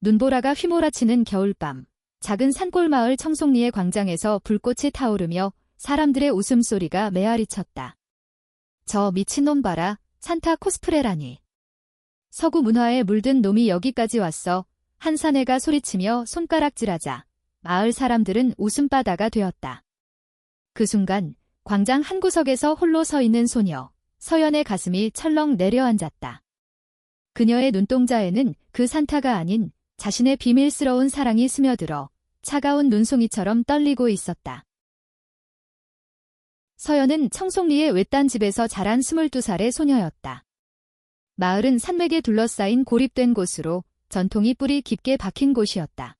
눈보라가 휘몰아치는 겨울밤, 작은 산골마을 청송리의 광장에서 불꽃이 타오르며 사람들의 웃음소리가 메아리쳤다. 저 미친놈 봐라, 산타 코스프레라니. 서구 문화에 물든 놈이 여기까지 왔어. 한 사내가 소리치며 손가락질하자 마을 사람들은 웃음바다가 되었다. 그 순간 광장 한 구석에서 홀로 서 있는 소녀, 서연의 가슴이 철렁 내려앉았다. 그녀의 눈동자에는 그 산타가 아닌 자신의 비밀스러운 사랑이 스며들어 차가운 눈송이처럼 떨리고 있었다. 서연은 청송리의 외딴 집에서 자란 22살의 소녀였다. 마을은 산맥에 둘러싸인 고립된 곳으로 전통이 뿌리 깊게 박힌 곳이었다.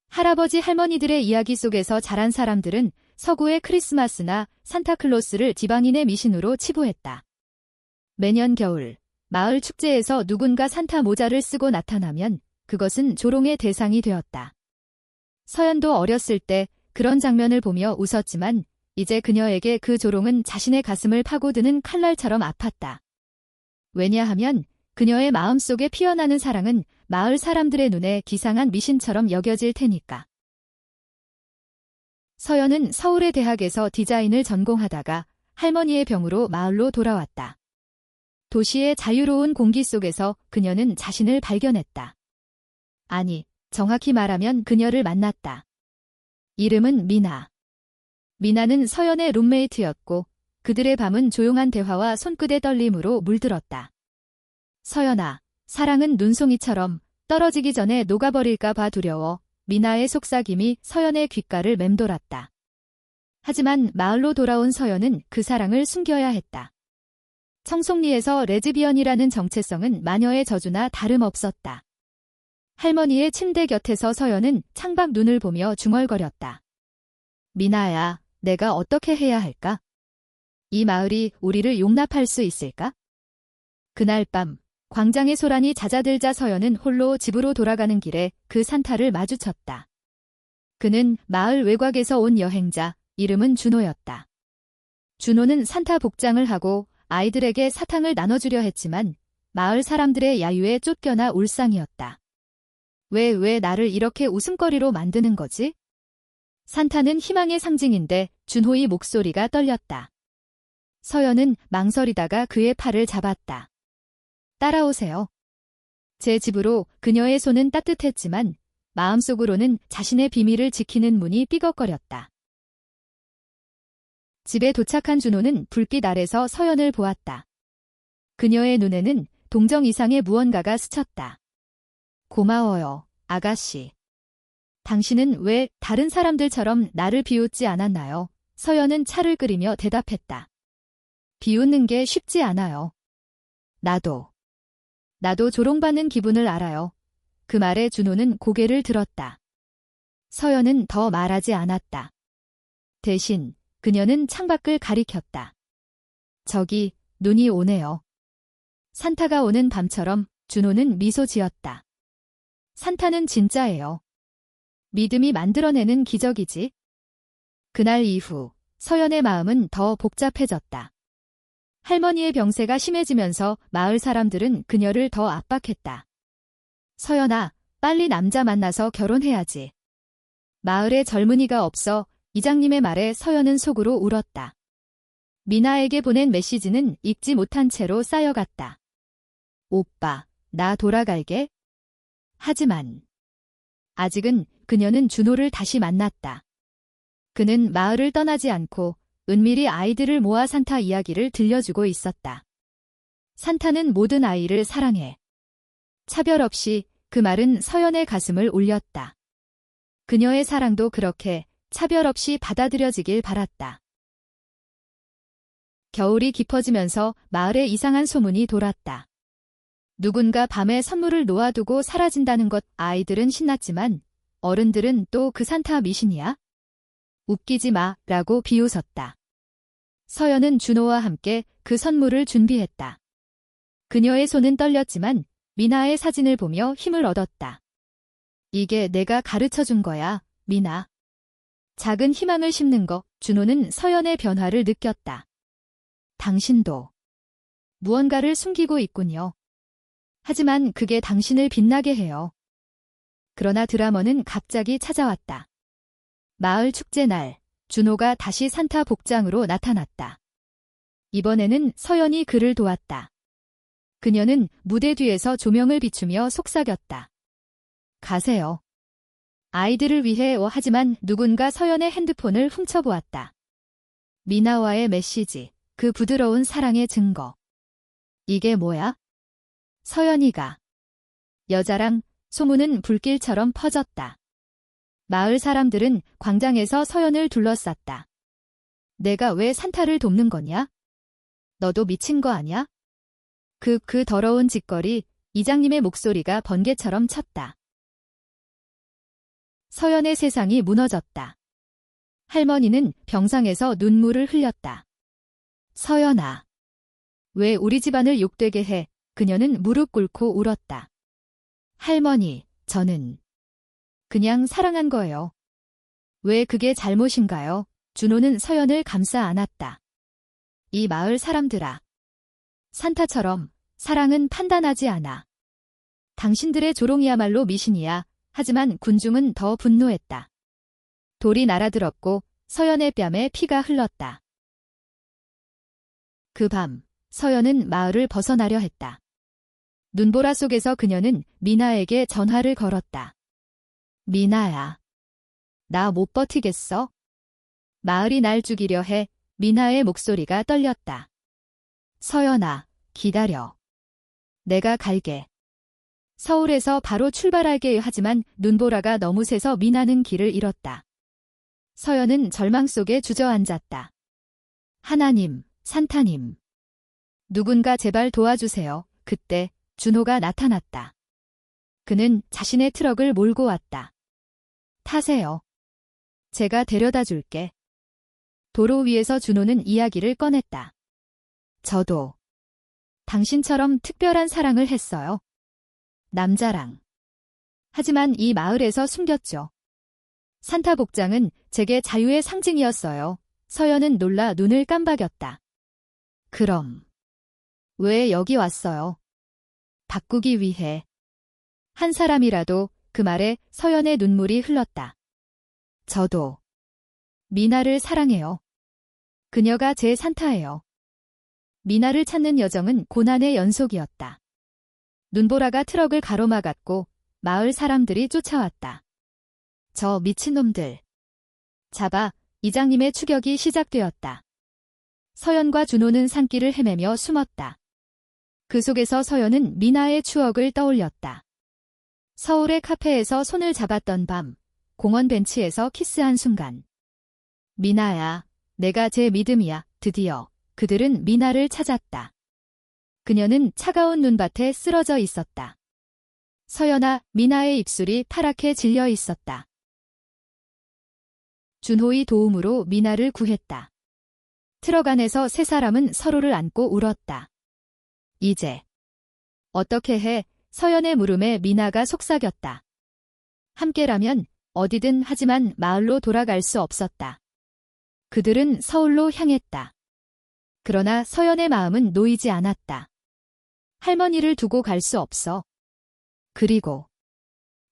할아버지 할머니들의 이야기 속에서 자란 사람들은 서구의 크리스마스나 산타클로스를 지방인의 미신으로 치부했다. 매년 겨울, 마을 축제에서 누군가 산타 모자를 쓰고 나타나면 그것은 조롱의 대상이 되었다. 서연도 어렸을 때 그런 장면을 보며 웃었지만 이제 그녀에게 그 조롱은 자신의 가슴을 파고드는 칼날처럼 아팠다. 왜냐하면 그녀의 마음속에 피어나는 사랑은 마을 사람들의 눈에 기상한 미신처럼 여겨질 테니까. 서연은 서울의 대학에서 디자인을 전공하다가 할머니의 병으로 마을로 돌아왔다. 도시의 자유로운 공기 속에서 그녀는 자신을 발견했다. 아니, 정확히 말하면 그녀를 만났다. 이름은 미나. 미나는 서연의 룸메이트였고 그들의 밤은 조용한 대화와 손끝의 떨림으로 물들었다. 서연아, 사랑은 눈송이처럼 떨어지기 전에 녹아버릴까 봐 두려워. 미나의 속삭임이 서연의 귓가를 맴돌았다. 하지만 마을로 돌아온 서연은 그 사랑을 숨겨야 했다. 청송리에서 레즈비언이라는 정체성은 마녀의 저주나 다름없었다. 할머니의 침대 곁에서 서연은 창밖 눈을 보며 중얼거렸다. 미나야, 내가 어떻게 해야 할까? 이 마을이 우리를 용납할 수 있을까? 그날 밤, 광장의 소란이 잦아들자 서연은 홀로 집으로 돌아가는 길에 그 산타를 마주쳤다. 그는 마을 외곽에서 온 여행자, 이름은 준호였다. 준호는 산타 복장을 하고 아이들에게 사탕을 나눠주려 했지만 마을 사람들의 야유에 쫓겨나 울상이었다. 왜 나를 이렇게 웃음거리로 만드는 거지? 산타는 희망의 상징인데 준호의 목소리가 떨렸다. 서연은 망설이다가 그의 팔을 잡았다. 따라오세요. 제 집으로. 그녀의 손은 따뜻했지만 마음속으로는 자신의 비밀을 지키는 문이 삐걱거렸다. 집에 도착한 준호는 불빛 아래서 서연을 보았다. 그녀의 눈에는 동정 이상의 무언가가 스쳤다. 고마워요, 아가씨. 당신은 왜 다른 사람들처럼 나를 비웃지 않았나요? 서연은 차를 끓이며 대답했다. 비웃는 게 쉽지 않아요. 나도 조롱받는 기분을 알아요. 그 말에 준호는 고개를 들었다. 서연은 더 말하지 않았다. 대신 그녀는 창밖을 가리켰다. 저기 눈이 오네요. 산타가 오는 밤처럼. 준호는 미소 지었다. 산타는 진짜예요. 믿음이 만들어내는 기적이지. 그날 이후 서연의 마음은 더 복잡해졌다. 할머니의 병세가 심해지면서 마을 사람들은 그녀를 더 압박했다. 서연아, 빨리 남자 만나서 결혼해야지. 마을에 젊은이가 없어. 이장님의 말에 서연은 속으로 울었다. 미나에게 보낸 메시지는 읽지 못한 채로 쌓여갔다. 오빠, 나 돌아갈게. 하지만 아직은 그녀는 준호를 다시 만났다. 그는 마을을 떠나지 않고 은밀히 아이들을 모아 산타 이야기를 들려주고 있었다. 산타는 모든 아이를 사랑해. 차별 없이. 그 말은 서연의 가슴을 울렸다. 그녀의 사랑도 그렇게 차별 없이 받아들여지길 바랐다. 겨울이 깊어지면서 마을에 이상한 소문이 돌았다. 누군가 밤에 선물을 놓아두고 사라진다는 것. 아이들은 신났지만 어른들은 또 그 산타 미신이야? 웃기지 마, 라고 비웃었다. 서연은 준호와 함께 그 선물을 준비했다. 그녀의 손은 떨렸지만 미나의 사진을 보며 힘을 얻었다. 이게 내가 가르쳐준 거야, 미나. 작은 희망을 심는 거. 준호는 서연의 변화를 느꼈다. 당신도 무언가를 숨기고 있군요. 하지만 그게 당신을 빛나게 해요. 그러나 드라머는 갑자기 찾아왔다. 마을 축제 날, 준호가 다시 산타 복장으로 나타났다. 이번에는 서연이 그를 도왔다. 그녀는 무대 뒤에서 조명을 비추며 속삭였다. 가세요. 아이들을 위해 하지만 누군가 서연의 핸드폰을 훔쳐보았다. 미나와의 메시지, 그 부드러운 사랑의 증거. 이게 뭐야? 서연이가. 여자랑 소문은 불길처럼 퍼졌다. 마을 사람들은 광장에서 서연을 둘러쌌다. 내가 왜 산타를 돕는 거냐? 너도 미친 거 아냐? 그 더러운 짓거리, 이장님의 목소리가 번개처럼 쳤다. 서연의 세상이 무너졌다. 할머니는 병상에서 눈물을 흘렸다. 서연아. 왜 우리 집안을 욕되게 해? 그녀는 무릎 꿇고 울었다. 할머니, 저는 그냥 사랑한 거예요. 왜 그게 잘못인가요? 준호는 서연을 감싸 안았다. 이 마을 사람들아. 산타처럼 사랑은 판단하지 않아. 당신들의 조롱이야말로 미신이야. 하지만 군중은 더 분노했다. 돌이 날아들었고 서연의 뺨에 피가 흘렀다. 그 밤, 서연은 마을을 벗어나려 했다. 눈보라 속에서 그녀는 미나에게 전화를 걸었다. 미나야. 나 못 버티겠어? 마을이 날 죽이려 해. 미나의 목소리가 떨렸다. 서연아, 기다려. 내가 갈게. 서울에서 바로 출발할게. 하지만 눈보라가 너무 세서 미나는 길을 잃었다. 서연은 절망 속에 주저앉았다. 하나님, 산타님. 누군가 제발 도와주세요. 그때 준호가 나타났다. 그는 자신의 트럭을 몰고 왔다. 타세요. 제가 데려다 줄게. 도로 위에서 준호는 이야기를 꺼냈다. 저도 당신처럼 특별한 사랑을 했어요. 남자랑. 하지만 이 마을에서 숨겼죠. 산타 복장은 제게 자유의 상징이었어요. 서연은 놀라 눈을 깜박였다. 그럼 왜 여기 왔어요? 바꾸기 위해. 한 사람이라도. 그 말에 서연의 눈물이 흘렀다. 저도 미나를 사랑해요. 그녀가 제 산타예요. 미나를 찾는 여정은 고난의 연속이었다. 눈보라가 트럭을 가로막았고 마을 사람들이 쫓아왔다. 저 미친놈들. 잡아. 이장님의 추격이 시작되었다. 서연과 준호는 산길을 헤매며 숨었다. 그 속에서 서연은 미나의 추억을 떠올렸다. 서울의 카페에서 손을 잡았던 밤, 공원 벤치에서 키스한 순간. 미나야, 내가 제 믿음이야. 드디어 그들은 미나를 찾았다. 그녀는 차가운 눈밭에 쓰러져 있었다. 서연아, 미나의 입술이 파랗게 질려 있었다. 준호의 도움으로 미나를 구했다. 트럭 안에서 세 사람은 서로를 안고 울었다. 이제 어떻게 해? 서연의 물음에 미나가 속삭였다. 함께라면 어디든. 하지만 마을로 돌아갈 수 없었다. 그들은 서울로 향했다. 그러나 서연의 마음은 놓이지 않았다. 할머니를 두고 갈 수 없어. 그리고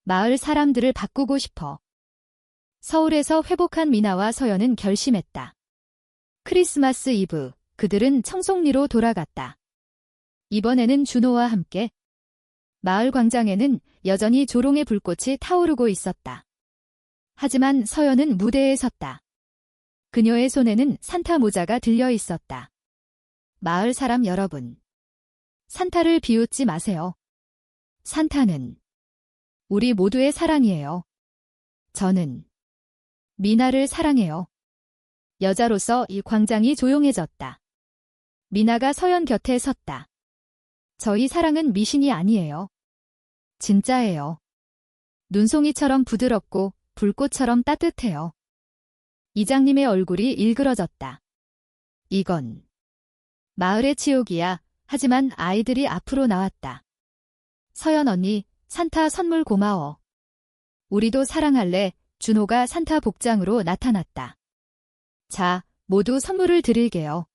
마을 사람들을 바꾸고 싶어. 서울에서 회복한 미나와 서연은 결심했다. 크리스마스 이브, 그들은 청송리로 돌아갔다. 이번에는 준호와 함께. 마을 광장에는 여전히 조롱의 불꽃이 타오르고 있었다. 하지만 서연은 무대에 섰다. 그녀의 손에는 산타 모자가 들려 있었다. 마을 사람 여러분. 산타를 비웃지 마세요. 산타는 우리 모두의 사랑이에요. 저는 미나를 사랑해요. 여자로서 이 광장이 조용해졌다. 미나가 서연 곁에 섰다. 저희 사랑은 미신이 아니에요. 진짜예요. 눈송이처럼 부드럽고 불꽃처럼 따뜻해요. 이장님의 얼굴이 일그러졌다. 이건 마을의 치욕이야. 하지만 아이들이 앞으로 나왔다. 서연 언니, 산타 선물 고마워. 우리도 사랑할래. 준호가 산타 복장으로 나타났다. 자, 모두 선물을 드릴게요.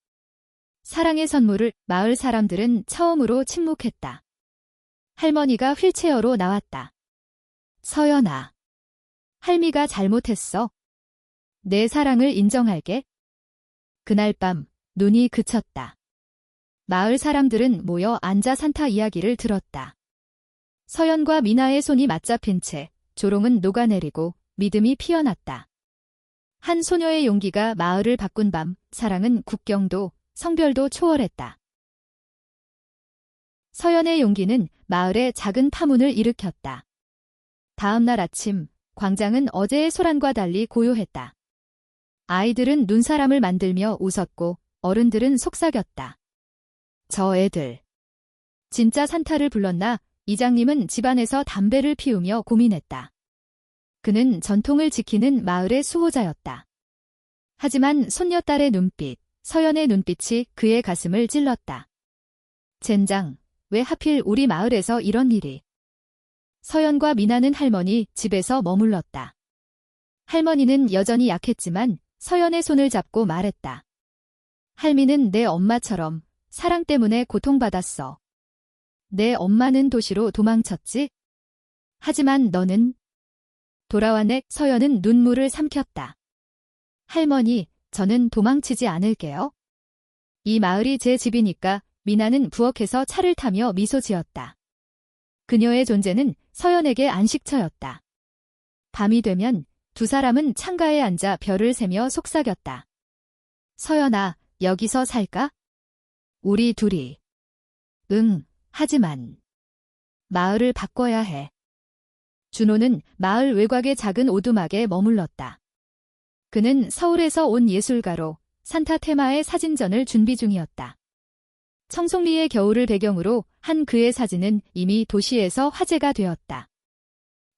사랑의 선물을. 마을 사람들은 처음으로 침묵했다. 할머니가 휠체어로 나왔다. 서연아. 할미가 잘못했어. 내 사랑을 인정할게. 그날 밤 눈이 그쳤다. 마을 사람들은 모여 앉아 산타 이야기를 들었다. 서연과 미나의 손이 맞잡힌 채 조롱은 녹아내리고 믿음이 피어났다. 한 소녀의 용기가 마을을 바꾼 밤, 사랑은 국경도 성별도 초월했다. 서연의 용기는 마을에 작은 파문을 일으켰다. 다음 날 아침, 광장은 어제의 소란과 달리 고요했다. 아이들은 눈사람을 만들며 웃었고 어른들은 속삭였다. 저 애들. 진짜 산타를 불렀나? 이장님은 집안에서 담배를 피우며 고민했다. 그는 전통을 지키는 마을의 수호자였다. 하지만 손녀딸의 눈빛, 서연의 눈빛이 그의 가슴을 찔렀다. 젠장, 왜 하필 우리 마을에서 이런 일이. 서연과 미나는 할머니 집에서 머물렀다. 할머니는 여전히 약했지만 서연의 손을 잡고 말했다. 할미는 내 엄마처럼 사랑 때문에 고통받았어. 내 엄마는 도시로 도망쳤지? 하지만 너는? 돌아와내. 서연은 눈물을 삼켰다. 할머니, 저는 도망치지 않을게요. 이 마을이 제 집이니까. 미나는 부엌에서 차를 타며 미소 지었다. 그녀의 존재는 서연에게 안식처였다. 밤이 되면 두 사람은 창가에 앉아 별을 세며 속삭였다. 서연아, 여기서 살까? 우리 둘이. 응, 하지만 마을을 바꿔야 해. 준호는 마을 외곽의 작은 오두막에 머물렀다. 그는 서울에서 온 예술가로 산타 테마의 사진전을 준비 중이었다. 청송리의 겨울을 배경으로 한 그의 사진은 이미 도시에서 화제가 되었다.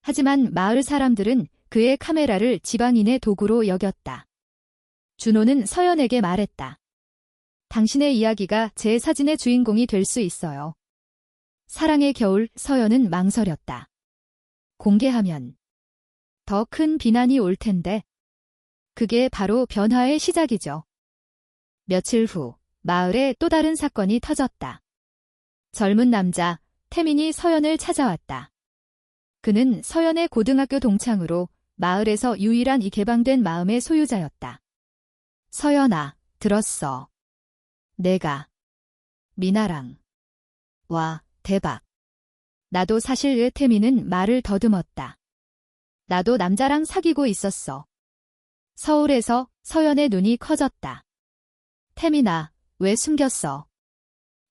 하지만 마을 사람들은 그의 카메라를 지방인의 도구로 여겼다. 준호는 서연에게 말했다. 당신의 이야기가 제 사진의 주인공이 될 수 있어요. 사랑의 겨울. 서연은 망설였다. 공개하면 더 큰 비난이 올 텐데. 그게 바로 변화의 시작이죠. 며칠 후 마을에 또 다른 사건이 터졌다. 젊은 남자 태민이 서연을 찾아왔다. 그는 서연의 고등학교 동창으로 마을에서 유일한 이 개방된 마음의 소유자였다. 서연아, 들었어. 내가 미나랑. 와, 대박. 나도 사실. 태민은 말을 더듬었다. 나도 남자랑 사귀고 있었어. 서울에서. 서연의 눈이 커졌다. 태민아, 왜 숨겼어?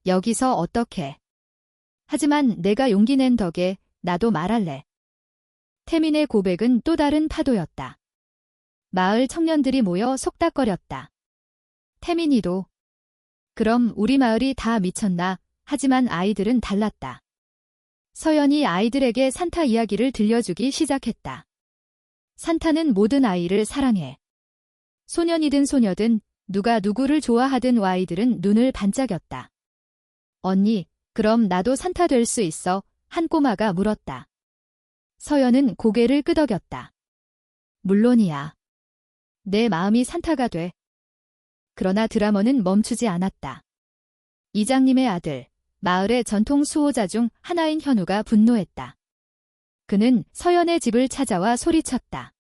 여기서 어떻게? 하지만 내가 용기 낸 덕에 나도 말할래. 태민의 고백은 또 다른 파도였다. 마을 청년들이 모여 속닥거렸다. 태민이도. 그럼 우리 마을이 다 미쳤나? 하지만 아이들은 달랐다. 서연이 아이들에게 산타 이야기를 들려주기 시작했다. 산타는 모든 아이를 사랑해. 소년이든 소녀든 누가 누구를 좋아하든 아이들은 눈을 반짝였다. 언니, 그럼 나도 산타 될 수 있어? 한 꼬마가 물었다. 서연은 고개를 끄덕였다. 물론이야. 내 마음이 산타가 돼. 그러나 드라마는 멈추지 않았다. 이장님의 아들, 마을의 전통 수호자 중 하나인 현우가 분노했다. 그는 서연의 집을 찾아와 소리쳤다.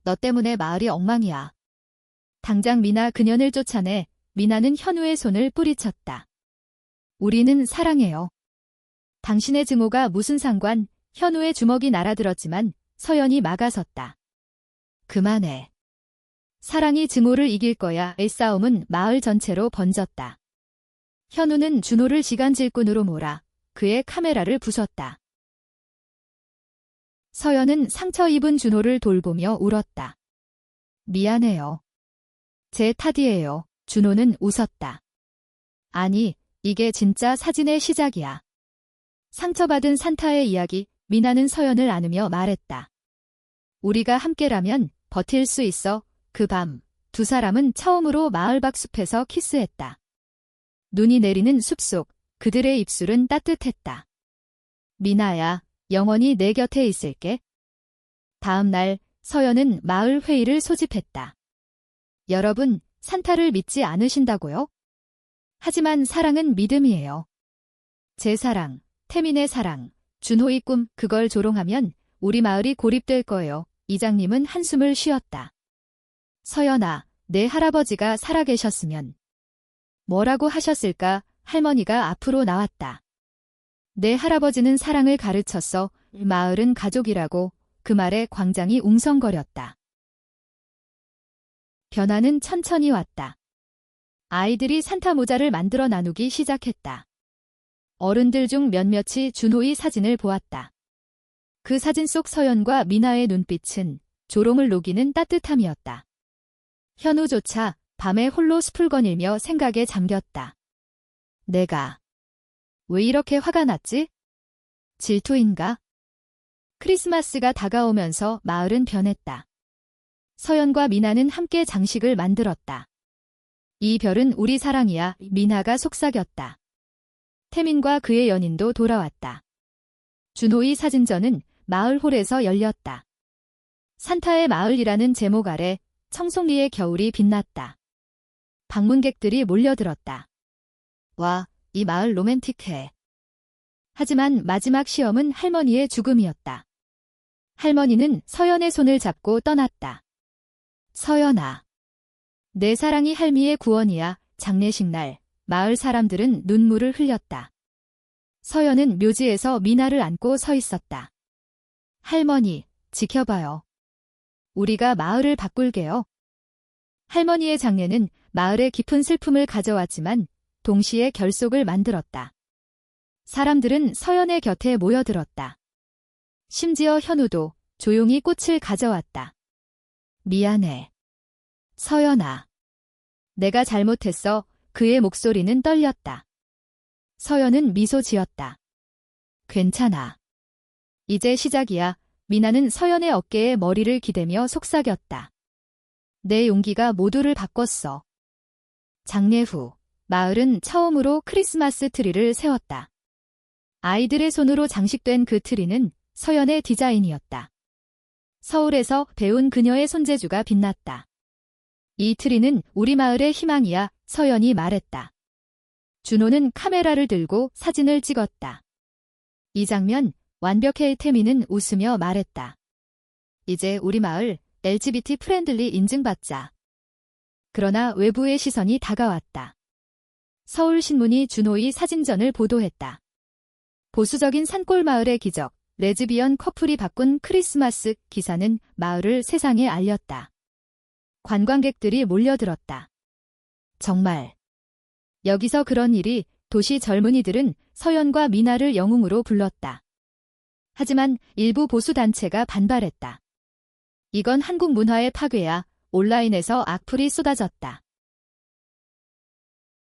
너 때문에 마을이 엉망이야. 당장 미나 그년을 쫓아내. 미나는 현우의 손을 뿌리쳤다. 우리는 사랑해요. 당신의 증오가 무슨 상관? 현우의 주먹이 날아들었지만 서연이 막아섰다. 그만해. 사랑이 증오를 이길 거야의 싸움은 마을 전체로 번졌다. 현우는 준호를 시간질꾼으로 몰아 그의 카메라를 부쉈다. 서연은 상처 입은 준호를 돌보며 울었다. 미안해요. 제 탓이에요. 준호는 웃었다. 아니, 이게 진짜 사진의 시작이야. 상처받은 산타의 이야기. 미나는 서연을 안으며 말했다. 우리가 함께라면 버틸 수 있어. 그 밤, 두 사람은 처음으로 마을 밖 숲에서 키스했다. 눈이 내리는 숲속, 그들의 입술은 따뜻했다. 미나야, 영원히 내 곁에 있을게. 다음 날, 서연은 마을 회의를 소집했다. 여러분, 산타를 믿지 않으신다고요? 하지만 사랑은 믿음이에요. 제 사랑, 태민의 사랑, 준호의 꿈, 그걸 조롱하면 우리 마을이 고립될 거예요. 이장님은 한숨을 쉬었다. 서연아, 내 할아버지가 살아계셨으면 뭐라고 하셨을까? 할머니가 앞으로 나왔다. 내 할아버지는 사랑을 가르쳤어. 마을은 가족이라고. 그 말에 광장이 웅성거렸다. 변화는 천천히 왔다. 아이들이 산타 모자를 만들어 나누기 시작했다. 어른들 중 몇몇이 준호의 사진을 보았다. 그 사진 속 서연과 미나의 눈빛은 조롱을 녹이는 따뜻함이었다. 현우조차 밤에 홀로 숲을 거닐며 생각에 잠겼다. 내가 왜 이렇게 화가 났지? 질투인가? 크리스마스가 다가오면서 마을은 변했다. 서연과 미나는 함께 장식을 만들었다. 이 별은 우리 사랑이야. 미나가 속삭였다. 태민과 그의 연인도 돌아왔다. 준호의 사진전은 마을 홀에서 열렸다. 산타의 마을이라는 제목 아래 청송리의 겨울이 빛났다. 방문객들이 몰려들었다. 와, 이 마을 로맨틱해. 하지만 마지막 시험은 할머니의 죽음이었다. 할머니는 서연의 손을 잡고 떠났다. 서연아. 내 사랑이 할미의 구원이야. 장례식 날 마을 사람들은 눈물을 흘렸다. 서연은 묘지에서 미나를 안고 서 있었다. 할머니, 지켜봐요. 우리가 마을을 바꿀게요. 할머니의 장례는 마을에 깊은 슬픔을 가져왔지만 동시에 결속을 만들었다. 사람들은 서연의 곁에 모여들었다. 심지어 현우도 조용히 꽃을 가져왔다. 미안해. 서연아. 내가 잘못했어. 그의 목소리는 떨렸다. 서연은 미소 지었다. 괜찮아. 이제 시작이야. 미나는 서연의 어깨에 머리를 기대며 속삭였다. 내 용기가 모두를 바꿨어. 장례 후 마을은 처음으로 크리스마스 트리를 세웠다. 아이들의 손으로 장식된 그 트리는 서연의 디자인이었다. 서울에서 배운 그녀의 손재주가 빛났다. 이 트리는 우리 마을의 희망이야. 서연이 말했다. 준호는 카메라를 들고 사진을 찍었다. 이 장면 완벽해. 태민은 웃으며 말했다. 이제 우리 마을 LGBT 프렌들리 인증받자. 그러나 외부의 시선이 다가왔다. 서울신문이 준호의 사진전을 보도했다. 보수적인 산골 마을의 기적, 레즈비언 커플이 바꾼 크리스마스 기사는 마을을 세상에 알렸다. 관광객들이 몰려들었다. 정말. 여기서 그런 일이. 도시 젊은이들은 서연과 미나를 영웅으로 불렀다. 하지만 일부 보수단체가 반발했다. 이건 한국 문화의 파괴야. 온라인에서 악플이 쏟아졌다.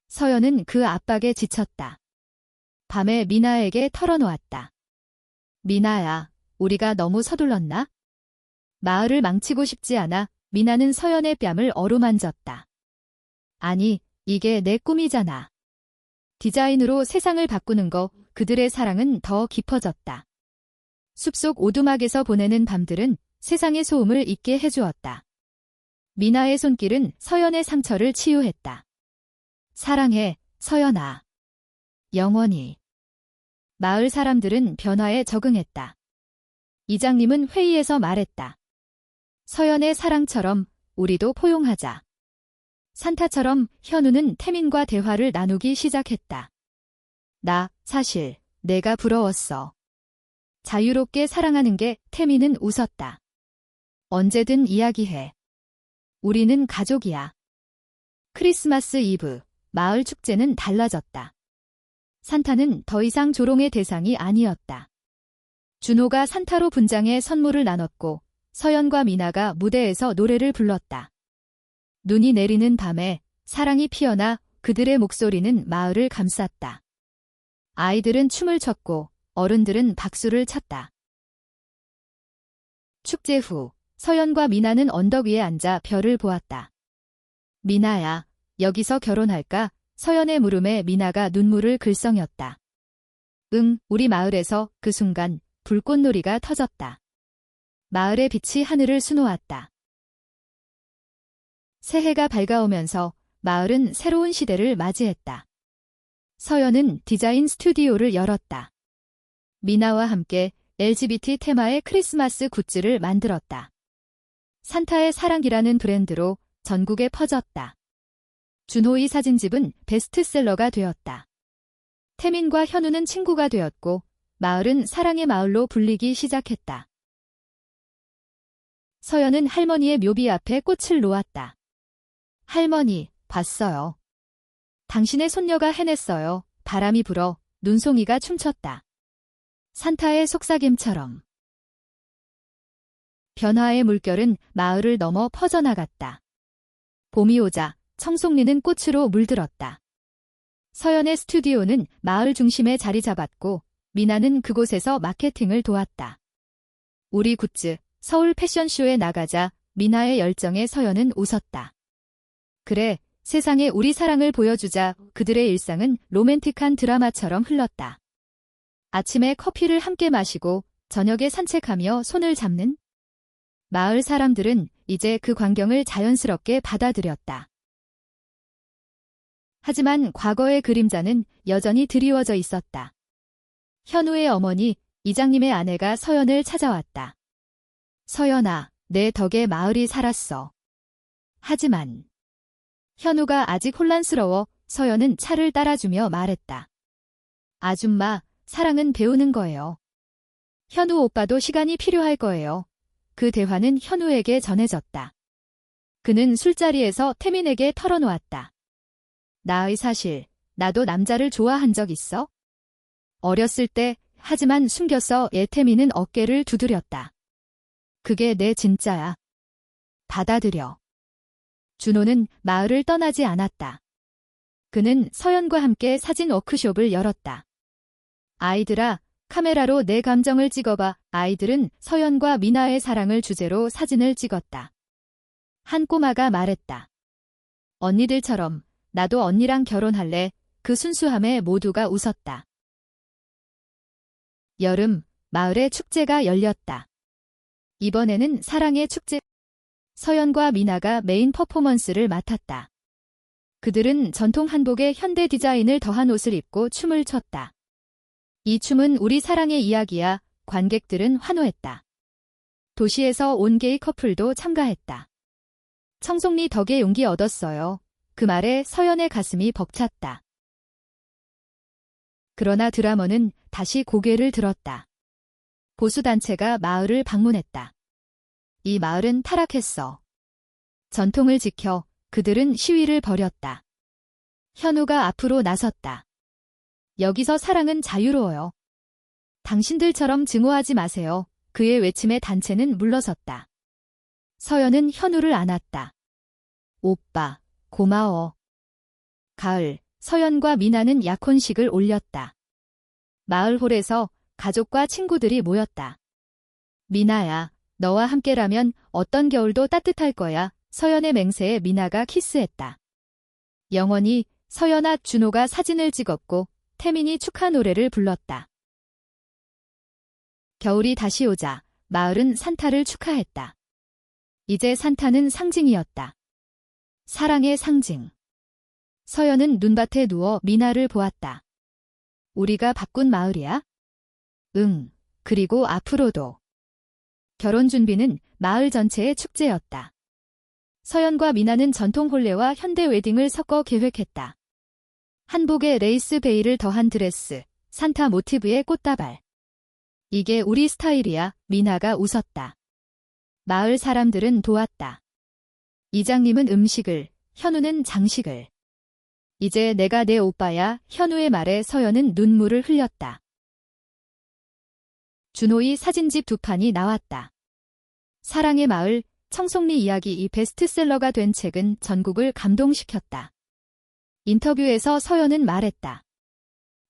서연은 그 압박에 지쳤다. 밤에 미나에게 털어놓았다. 미나야, 우리가 너무 서둘렀나? 마을을 망치고 싶지 않아. 미나는 서연의 뺨을 어루만졌다. 아니, 이게 내 꿈이잖아. 디자인으로 세상을 바꾸는 거. 그들의 사랑은 더 깊어졌다. 숲속 오두막에서 보내는 밤들은 세상의 소음을 잊게 해주었다. 미나의 손길은 서연의 상처를 치유했다. 사랑해, 서연아. 영원히. 마을 사람들은 변화에 적응했다. 이장님은 회의에서 말했다. 서연의 사랑처럼 우리도 포용하자. 산타처럼 현우는 태민과 대화를 나누기 시작했다. 사실 내가 부러웠어. 자유롭게 사랑하는 게. 태민은 웃었다. 언제든 이야기해. 우리는 가족이야. 크리스마스 이브, 마을 축제는 달라졌다. 산타는 더 이상 조롱의 대상이 아니었다. 준호가 산타로 분장해 선물을 나눴고 서연과 미나가 무대에서 노래를 불렀다. 눈이 내리는 밤에 사랑이 피어나 그들의 목소리는 마을을 감쌌다. 아이들은 춤을 췄고 어른들은 박수를 쳤다. 축제 후 서연과 미나는 언덕 위에 앉아 별을 보았다. 미나야, 여기서 결혼할까? 서연의 물음에 미나가 눈물을 글썽였다. 응, 우리 마을에서. 그 순간 불꽃놀이가 터졌다. 마을의 빛이 하늘을 수놓았다. 새해가 밝아오면서 마을은 새로운 시대를 맞이했다. 서연은 디자인 스튜디오를 열었다. 미나와 함께 LGBT 테마의 크리스마스 굿즈를 만들었다. 산타의 사랑이라는 브랜드로 전국에 퍼졌다. 준호의 사진집은 베스트셀러가 되었다. 태민과 현우는 친구가 되었고 마을은 사랑의 마을로 불리기 시작했다. 서연은 할머니의 묘비 앞에 꽃을 놓았다. 할머니, 봤어요. 당신의 손녀가 해냈어요. 바람이 불어 눈송이가 춤췄다. 산타의 속삭임처럼. 변화의 물결은 마을을 넘어 퍼져나갔다. 봄이 오자 청송리는 꽃으로 물들었다. 서연의 스튜디오는 마을 중심에 자리 잡았고 미나는 그곳에서 마케팅을 도왔다. 우리 굿즈, 서울 패션쇼에 나가자 미나의 열정에 서연은 웃었다. 그래, 세상에 우리 사랑을 보여주자. 그들의 일상은 로맨틱한 드라마처럼 흘렀다. 아침에 커피를 함께 마시고 저녁에 산책하며 손을 잡는 마을 사람들은 이제 그 광경을 자연스럽게 받아들였다. 하지만 과거의 그림자는 여전히 드리워져 있었다. 현우의 어머니, 이장님의 아내가 서연을 찾아왔다. 서연아, 내 덕에 마을이 살았어. 하지만 현우가 아직 혼란스러워 서연은 차를 따라주며 말했다. 아줌마, 사랑은 배우는 거예요. 현우 오빠도 시간이 필요할 거예요. 그 대화는 현우에게 전해졌다. 그는 술자리에서 태민에게 털어놓았다. 나의 사실, 나도 남자를 좋아한 적 있어? 어렸을 때, 하지만 숨겼어. 태민은 어깨를 두드렸다. 그게 내 진짜야. 받아들여. 준호는 마을을 떠나지 않았다. 그는 서연과 함께 사진 워크숍을 열었다. 아이들아, 카메라로 내 감정을 찍어봐. 아이들은 서연과 미나의 사랑을 주제로 사진을 찍었다. 한 꼬마가 말했다. 언니들처럼 나도 언니랑 결혼할래. 그 순수함에 모두가 웃었다. 여름, 마을의 축제가 열렸다. 이번에는 사랑의 축제. 서연과 미나가 메인 퍼포먼스를 맡았다. 그들은 전통 한복에 현대 디자인을 더한 옷을 입고 춤을 췄다. 이 춤은 우리 사랑의 이야기야. 관객들은 환호했다. 도시에서 온 게이 커플도 참가했다. 청송리 덕에 용기 얻었어요. 그 말에 서연의 가슴이 벅찼다. 그러나 드라머는 다시 고개를 들었다. 보수단체가 마을을 방문했다. 이 마을은 타락했어. 전통을 지켜 그들은 시위를 벌였다. 현우가 앞으로 나섰다. 여기서 사랑은 자유로워요. 당신들처럼 증오하지 마세요. 그의 외침에 단체는 물러섰다. 서연은 현우를 안았다. 오빠, 고마워. 가을, 서연과 미나는 약혼식을 올렸다. 마을홀에서 가족과 친구들이 모였다. 미나야, 너와 함께라면 어떤 겨울도 따뜻할 거야. 서연의 맹세에 미나가 키스했다. 영원히 서연아, 준호가 사진을 찍었고 태민이 축하 노래를 불렀다. 겨울이 다시 오자 마을은 산타를 축하했다. 이제 산타는 상징이었다. 사랑의 상징. 서연은 눈밭에 누워 미나를 보았다. 우리가 바꾼 마을이야? 응, 그리고 앞으로도. 결혼 준비는 마을 전체의 축제였다. 서연과 미나는 전통 혼례와 현대 웨딩을 섞어 계획했다. 한복에 레이스 베일을 더한 드레스, 산타 모티브의 꽃다발. 이게 우리 스타일이야. 미나가 웃었다. 마을 사람들은 도왔다. 이장님은 음식을, 현우는 장식을. 이제 내가 내 오빠야. 현우의 말에 서연은 눈물을 흘렸다. 준호의 사진집 2판이 나왔다. 사랑의 마을, 청송리 이야기. 이 베스트셀러가 된 책은 전국을 감동시켰다. 인터뷰에서 서연은 말했다.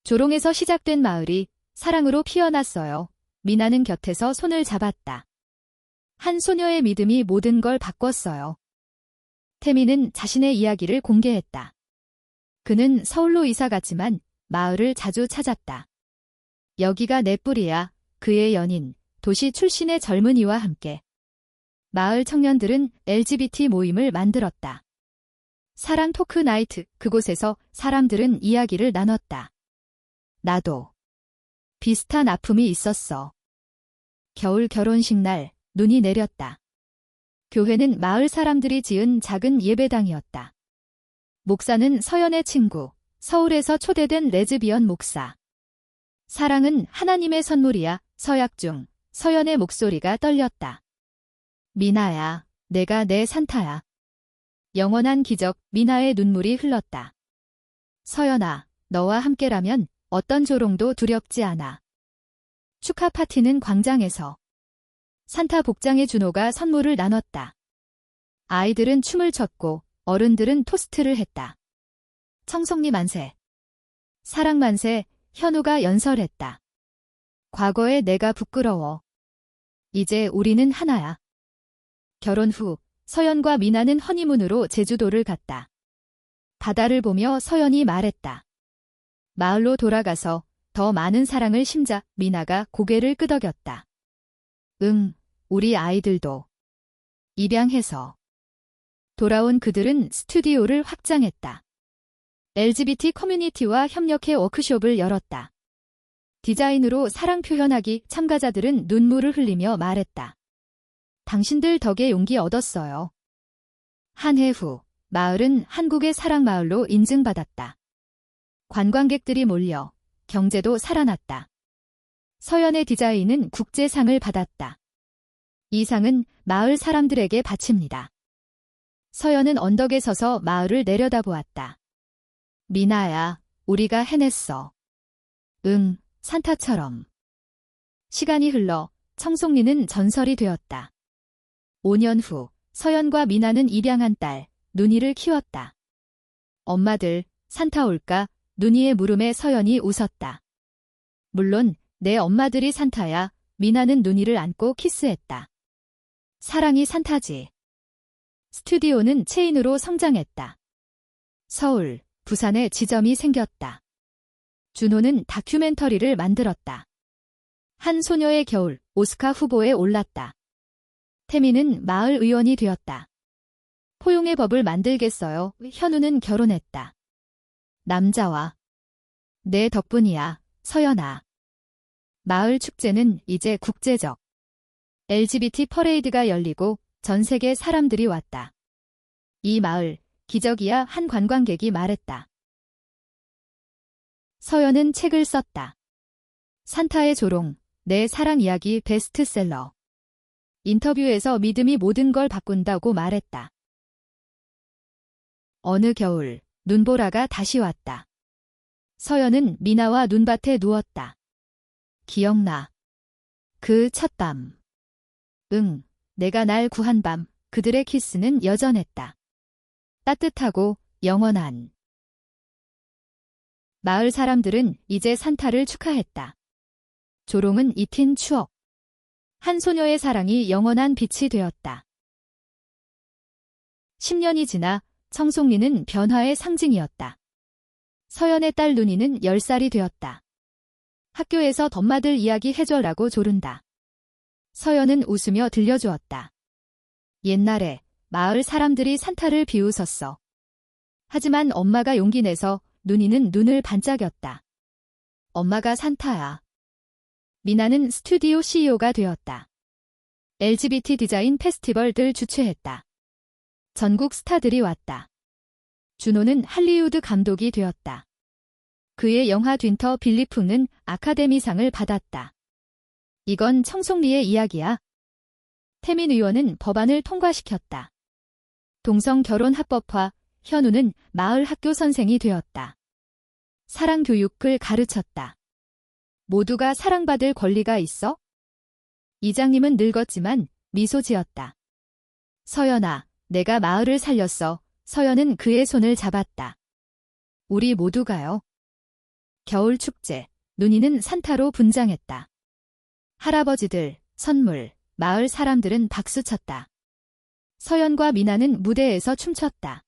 조롱에서 시작된 마을이 사랑으로 피어났어요. 미나는 곁에서 손을 잡았다. 한 소녀의 믿음이 모든 걸 바꿨어요. 태민은 자신의 이야기를 공개했다. 그는 서울로 이사 갔지만 마을을 자주 찾았다. 여기가 내 뿌리야. 그의 연인, 도시 출신의 젊은이와 함께. 마을 청년들은 LGBT 모임을 만들었다. 사랑 토크 나이트. 그곳에서 사람들은 이야기를 나눴다. 나도 비슷한 아픔이 있었어. 겨울 결혼식 날 눈이 내렸다. 교회는 마을 사람들이 지은 작은 예배당이었다. 목사는 서연의 친구, 서울에서 초대된 레즈비언 목사. 사랑은 하나님의 선물이야. 서약 중 서연의 목소리가 떨렸다. 미나야, 내가 내 산타야. 영원한 기적. 미나의 눈물이 흘렀다. 서연아, 너와 함께라면 어떤 조롱도 두렵지 않아. 축하 파티는 광장에서. 산타 복장의 준호가 선물을 나눴다. 아이들은 춤을 췄고 어른들은 토스트를 했다. 청송리 만세. 사랑 만세. 현우가 연설했다. 과거에 내가 부끄러워. 이제 우리는 하나야. 결혼 후 서연과 미나는 허니문으로 제주도를 갔다. 바다를 보며 서연이 말했다. 마을로 돌아가서 더 많은 사랑을 심자. 미나가 고개를 끄덕였다. 응, 우리 아이들도. 입양해서. 돌아온 그들은 스튜디오를 확장했다. LGBT 커뮤니티와 협력해 워크숍을 열었다. 디자인으로 사랑 표현하기. 참가자들은 눈물을 흘리며 말했다. 당신들 덕에 용기 얻었어요. 한 해 후, 마을은 한국의 사랑마을로 인증받았다. 관광객들이 몰려 경제도 살아났다. 서연의 디자인은 국제상을 받았다. 이 상은 마을 사람들에게 바칩니다. 서연은 언덕에 서서 마을을 내려다보았다. 미나야, 우리가 해냈어. 응, 산타처럼. 시간이 흘러 청송리는 전설이 되었다. 5년 후 서연과 미나는 입양한 딸, 눈이를 키웠다. 엄마들, 산타 올까? 눈이의 물음에 서연이 웃었다. 물론 내 엄마들이 산타야. 미나는 눈이를 안고 키스했다. 사랑이 산타지. 스튜디오는 체인으로 성장했다. 서울, 부산에 지점이 생겼다. 준호는 다큐멘터리를 만들었다. 한 소녀의 겨울, 오스카 후보에 올랐다. 태민은 마을 의원이 되었다. 포용의 법을 만들겠어요. 현우는 결혼했다. 남자와. 내 덕분이야, 서연아. 마을 축제는 이제 국제적. LGBT 퍼레이드가 열리고 전 세계 사람들이 왔다. 이 마을, 기적이야. 한 관광객이 말했다. 서연은 책을 썼다. 산타의 조롱, 내 사랑 이야기 베스트셀러. 인터뷰에서 믿음이 모든 걸 바꾼다고 말했다. 어느 겨울, 눈보라가 다시 왔다. 서연은 미나와 눈밭에 누웠다. 기억나. 그 첫 밤. 응, 내가 날 구한 밤. 그들의 키스는 여전했다. 따뜻하고 영원한. 마을 사람들은 이제 산타를 축하했다. 조롱은 잊힌 추억. 한 소녀의 사랑이 영원한 빛이 되었다. 10년이 지나 청송리는 변화의 상징이었다. 서연의 딸 눈이는 10살이 되었다. 학교에서 덤마들 이야기 해줘라고 조른다. 서연은 웃으며 들려주었다. 옛날에 마을 사람들이 산타를 비웃었어. 하지만 엄마가 용기 내서 눈이는 눈을 반짝였다. 엄마가 산타야. 미나는 스튜디오 CEO가 되었다. LGBT 디자인 페스티벌들 주최했다. 전국 스타들이 왔다. 준호는 할리우드 감독이 되었다. 그의 영화 윈터 빌리프는 아카데미상을 받았다. 이건 청송리의 이야기야. 태민 의원은 법안을 통과시켰다. 동성 결혼 합법화. 현우는 마을 학교 선생이 되었다. 사랑 교육을 가르쳤다. 모두가 사랑받을 권리가 있어? 이장님은 늙었지만 미소 지었다. 서연아, 내가 마을을 살렸어. 서연은 그의 손을 잡았다. 우리 모두가요. 겨울 축제, 눈이는 산타로 분장했다. 할아버지들, 선물, 마을 사람들은 박수쳤다. 서연과 미나는 무대에서 춤췄다.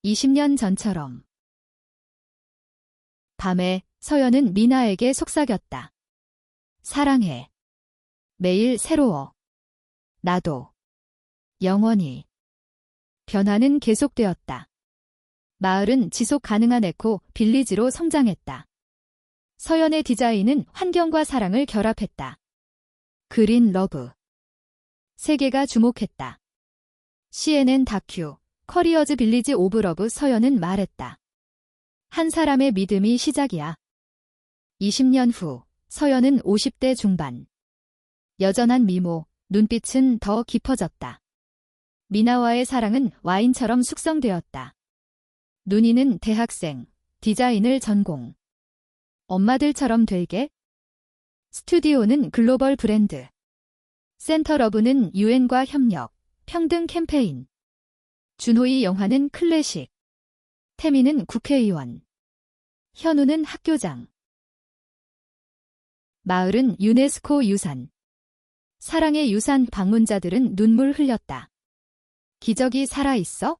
20년 전처럼. 밤에 서연은 미나에게 속삭였다. 사랑해. 매일 새로워. 나도. 영원히. 변화는 계속되었다. 마을은 지속 가능한 에코 빌리지로 성장했다. 서연의 디자인은 환경과 사랑을 결합했다. 그린 러브. 세계가 주목했다. CNN 다큐 커리어즈 빌리지 오브 러브 서연은 말했다. 한 사람의 믿음이 시작이야. 20년 후 서연은 50대 중반. 여전한 미모, 눈빛은 더 깊어졌다. 미나와의 사랑은 와인처럼 숙성되었다. 눈이는 대학생, 디자인을 전공. 엄마들처럼 되게? 스튜디오는 글로벌 브랜드. 센터러브는 유엔과 협력, 평등 캠페인. 준호의 영화는 클래식. 태미는 국회의원. 현우는 학교장. 마을은 유네스코 유산. 사랑의 유산 방문자들은 눈물 흘렸다. 기적이 살아있어?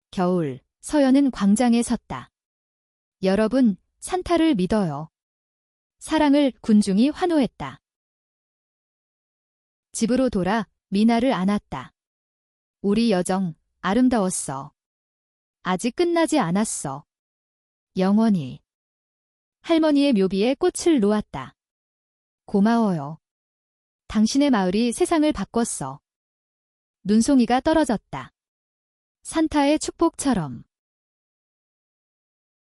겨울, 서연은 광장에 섰다. 여러분, 산타를 믿어요. 사랑을 군중이 환호했다. 집으로 돌아 미나를 안았다. 우리 여정, 아름다웠어. 아직 끝나지 않았어. 영원히. 할머니의 묘비에 꽃을 놓았다. 고마워요. 당신의 마을이 세상을 바꿨어. 눈송이가 떨어졌다. 산타의 축복처럼.